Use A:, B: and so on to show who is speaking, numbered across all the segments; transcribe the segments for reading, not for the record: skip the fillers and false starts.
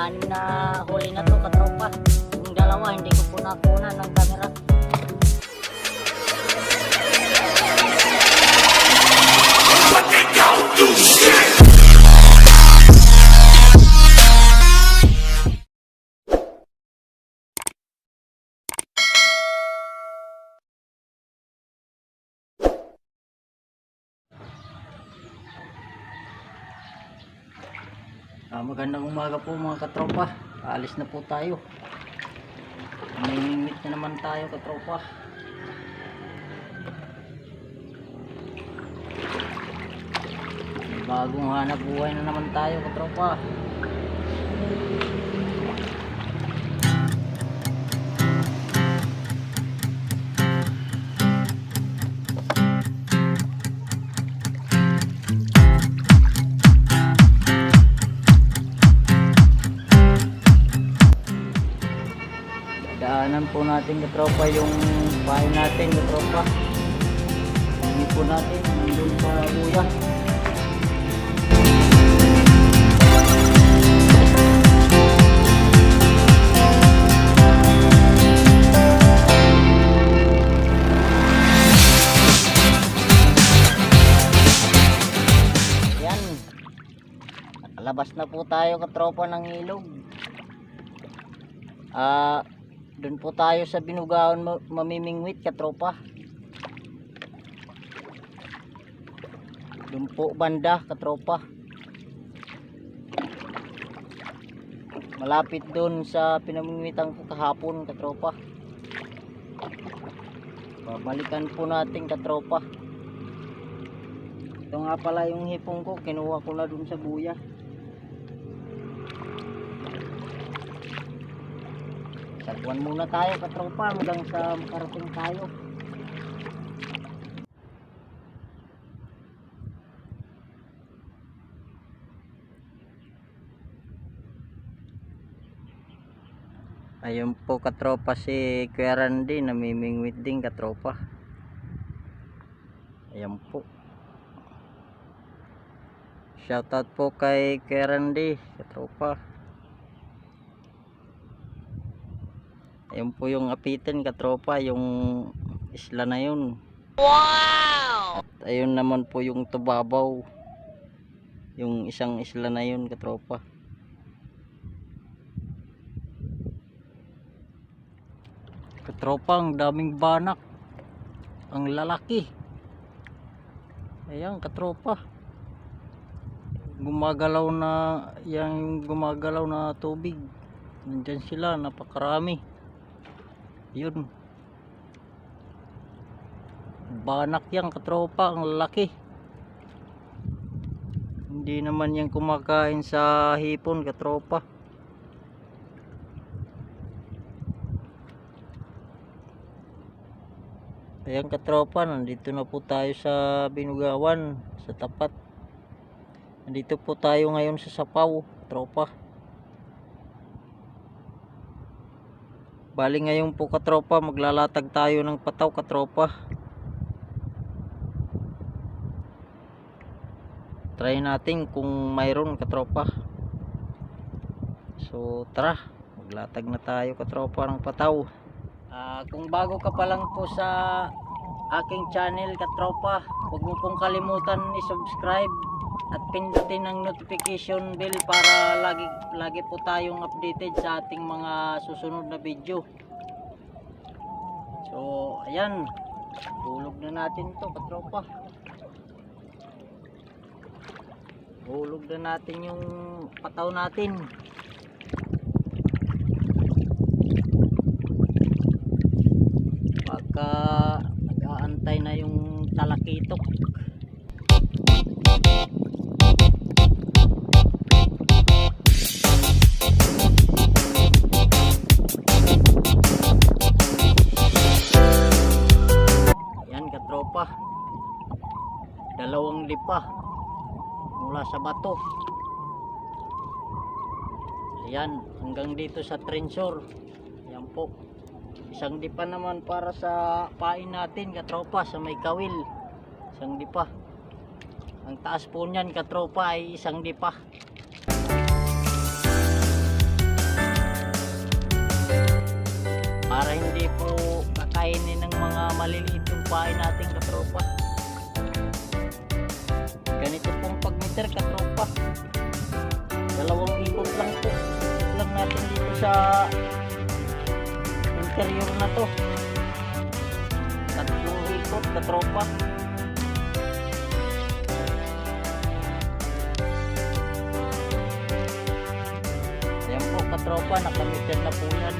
A: Anim na huli na to katropa. Yung dalawa hindi ko po nakuha ng camera. Magandang umaga po mga katropa. Aalis na po tayo. May meet na naman tayo katropa. May bagong hanap buhay na naman tayo katropa. Daanan po natin katropa yung bahay natin katropa. Hindi po natin nandun sa buya. Yan, nakalabas na po tayo katropa ng ilog. Doon po tayo sa Binugaon mamimingwit katropa. Doon po banda katropa. Malapit doon sa pinamingwitan ko kahapon katropa. Babalikan po natin katropa. Ito nga pala yung hipong ko, kinuha ko na doon sa buya. Sagwan muna tayo katropa hanggang sa makarating tayo. Ayun po katropa si Kuya Randy, namimingwit din katropa. Ayun po. Shoutout po kay Kuya Randy katropa. Ayun po yung apitin katropa, yung isla na yun. Wow! At ayun naman po yung Tubabaw, yung isang isla na yun katropa. Katropa, ang daming banak, ang lalaki. Ayan katropa, gumagalaw na, yung gumagalaw na tubig, nandyan sila, napakarami. Yun, banak yan katropa, ang lalaki. Hindi naman yan kumakain sa hipon katropa. Ayan katropa, nandito na po tayo sa Binugawan, sa tapat. Nandito po tayo ngayon sa Sapaw katropa. Bali ngayon po katropa, maglalatag tayo ng pataw katropa. Try natin kung mayroon katropa. So tara, maglatag na tayo katropa ng pataw. Kung bago ka pa lang po sa aking channel katropa, huwag mo pong kalimutan i-subscribe at pindutin ang notification bell para lagi po tayong updated sa ating mga susunod na video. So ayan, hulog na natin to katropa. Hulog na natin yung pataw natin. Pagka nag-aantay na yung talakitok. Dalawang lipa mula sa bato. Ayan, hanggang dito sa trensor. Ayan po. Isang dipa naman para sa pain natin katropa, sa may kawil. Isang dipa. Ang taas po niyan katropa ay isang dipa. maliliit yung pain natin katropa. Ganito pong pag-meter katropa. 2 ikot lang po. Ikot lang natin dito sa interior na to. 3 ikot katropa. Ayan po katropa, nakameter na po yan.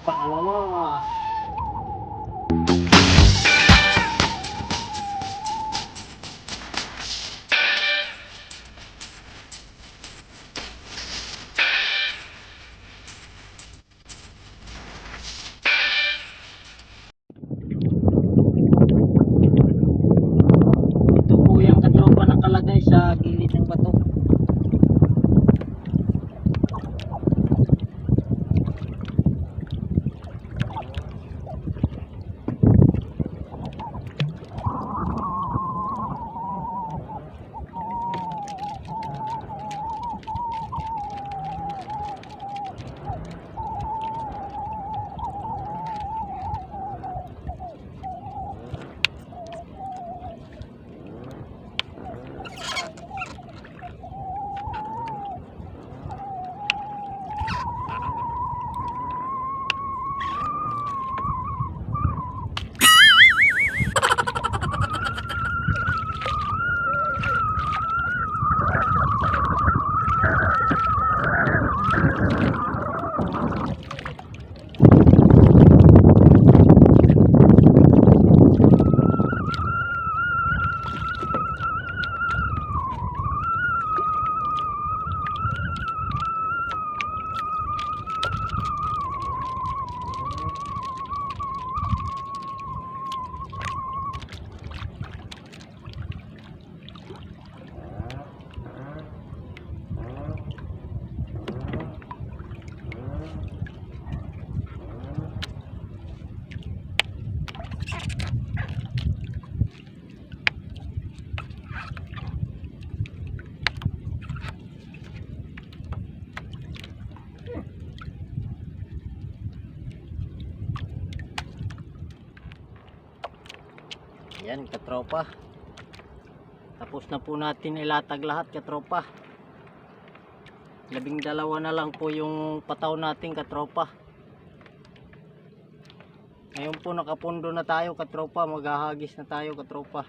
A: Pangalawa. Ito po yung katropa nakalagay sa gilid ng bato. Yan katropa. Tapos na po natin ilatag lahat katropa. 12 na lang po yung pataw natin katropa. Ngayon po nakapundo na tayo katropa. Maghahagis na tayo katropa.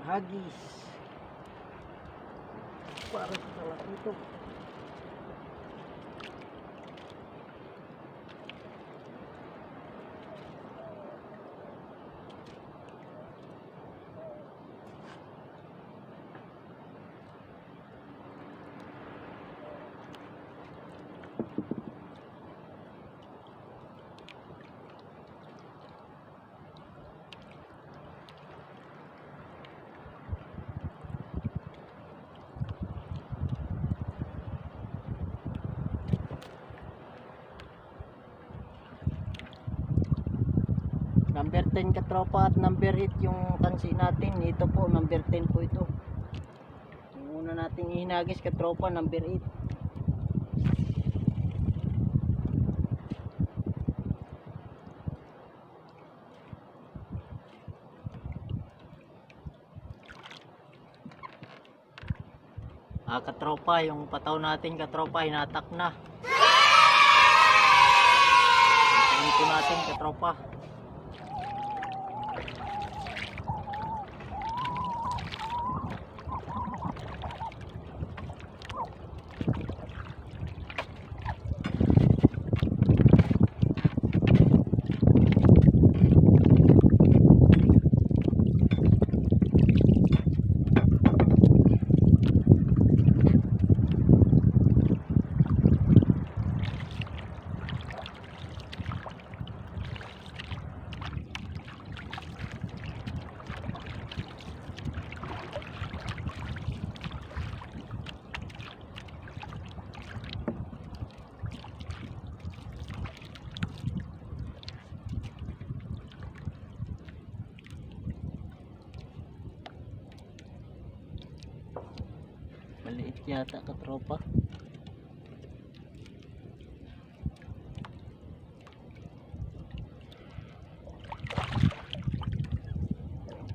A: Hagis para sa salat ito. Number 10 katropa at number 8 yung tansi natin. Ito po number 10 po ito. Yung una nating ihinagis katropa number 8. Katropa, yung pataw natin katropa, hinatak na. Tingnan po natin katropa. Maliit yata katropa.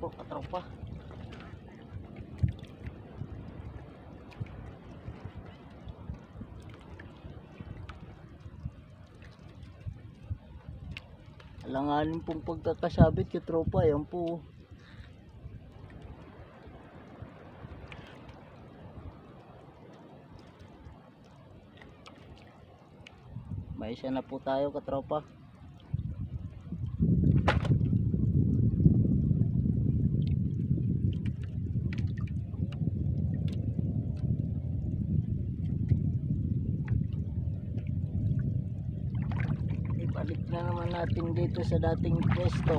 A: Po katropa. Alanganin pong pagkakasabit katropa. Yan po. May isa na po tayo katropa. Ibalik na naman natin dito sa dating pwesto.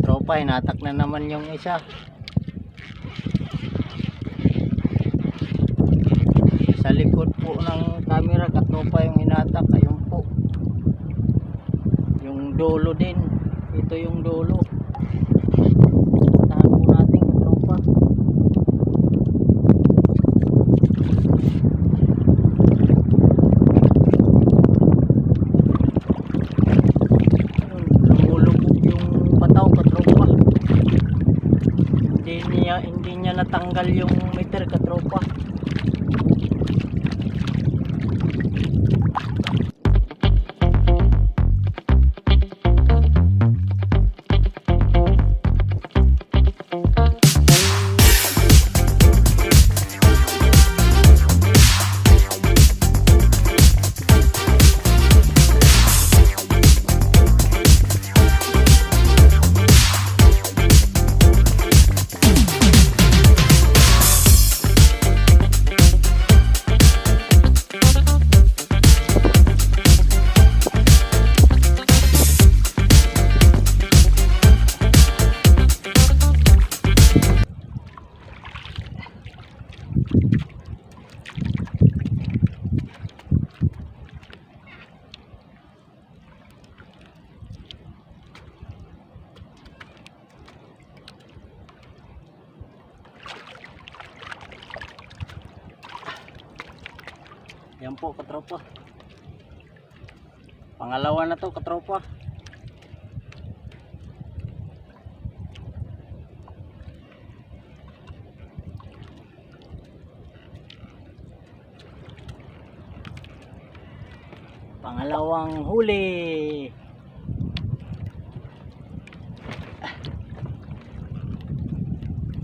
A: Tropa, hinatak na naman yung isa. Sa likod po ng camera katropa yung hinatak. Ayun po yung dulo din. Ito yung dulo. Tahan po natin katropa. Hindi niya natanggal yung meter katropa. po katropa. Pangalawa na to katropa. Pangalawang huli.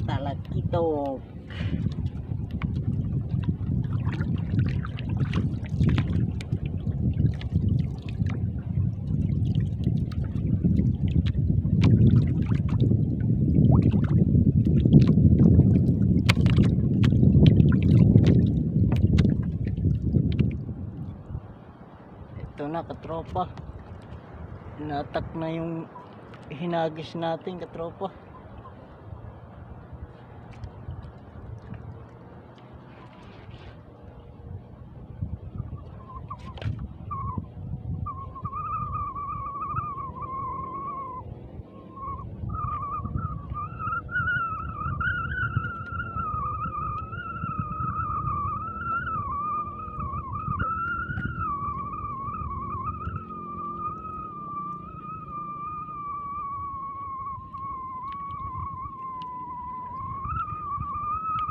A: Talagkitok. Ito na katropa, natak na yung hinagis natin katropa.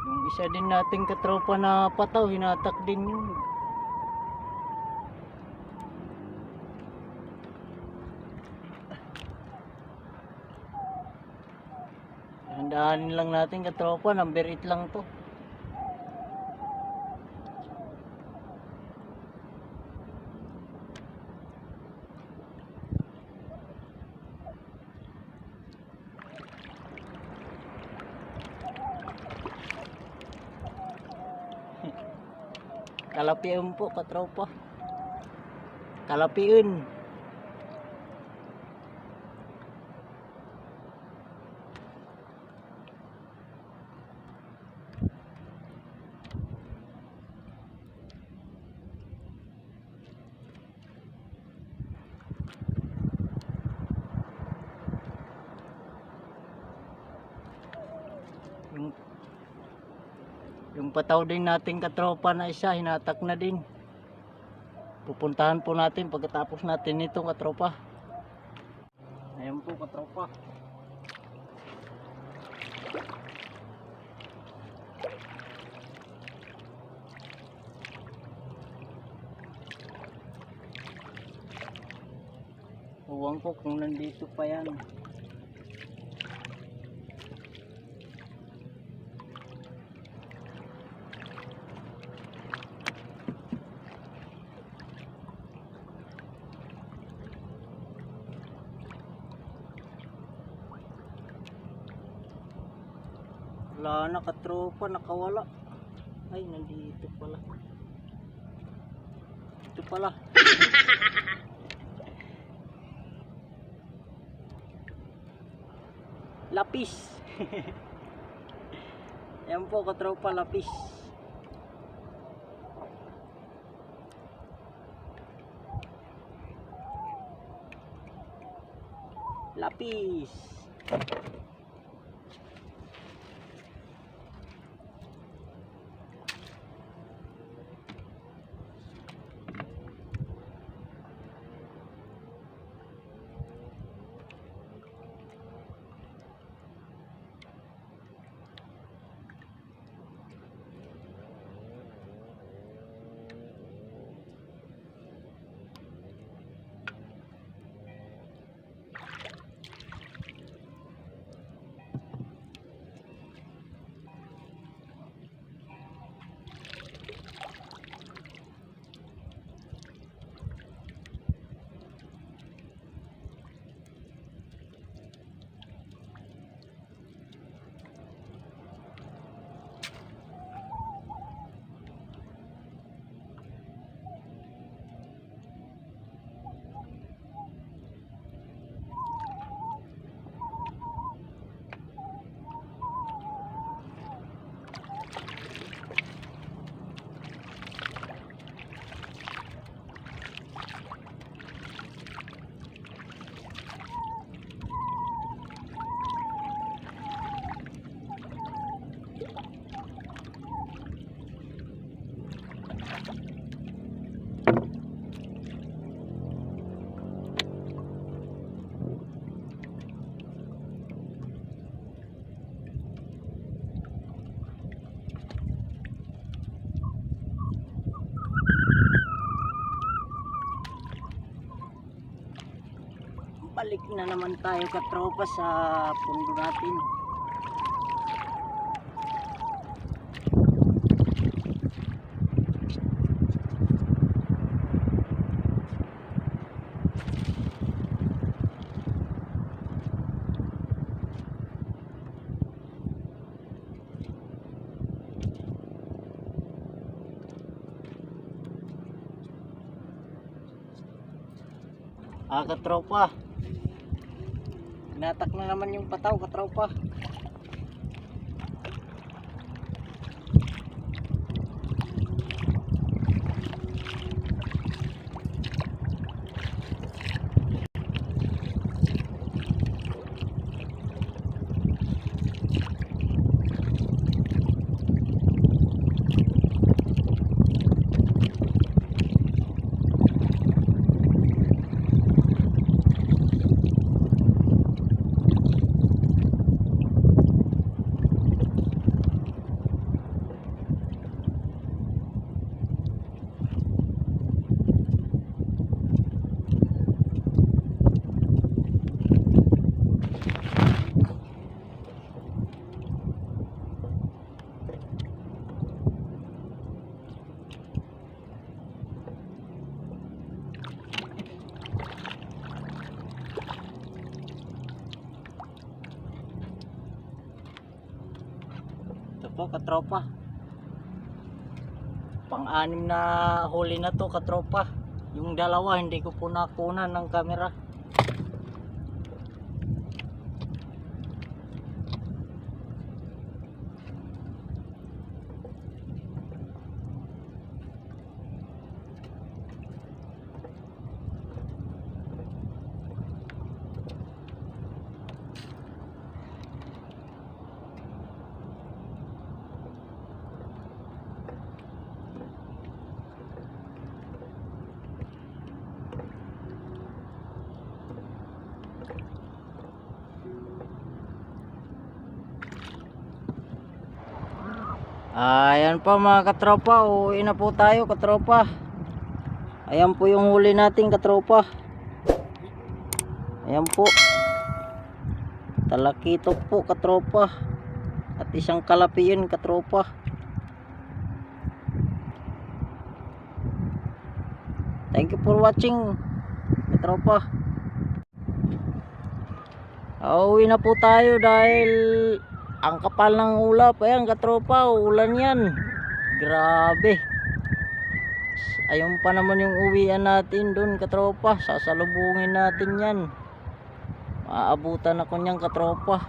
A: Yung isa din nating katropa na pataw, hinatak din yun. Handaanin lang natin katropa, number 8 lang to. Kalapiun po katropa. Kalapiun. Yung pataw din natin katropa na isa, hinatak na din. Pupuntahan po natin pagkatapos natin nito katropa. Ayan po katropa. Huwag ko kung nandito pa yan. Wala na katropa, nakawala. Ay, nandito pala. Ito pala. Lapis. Yan po katropa, lapis. Lapis. balik na naman tayo katropa sa pundo natin. Katropa, natak na naman yung pataw katropa. Ito po katropa, pang-anim na huli na to katropa. Yung dalawa hindi ko po nakunan ng camera. Ayan pa mga katropa, uwi na po tayo katropa. Ayan po yung huli natin katropa. Ayan po, talakitok po katropa, at isang kalapi yun katropa. Thank you for watching katropa. Uwi na po tayo dahil ang kapal ng ulap. Ayan katropa, ulan yan, grabe. Ayun pa naman yung uwian natin dun katropa, sasalubungin natin yan. Maabutan ako nyan katropa.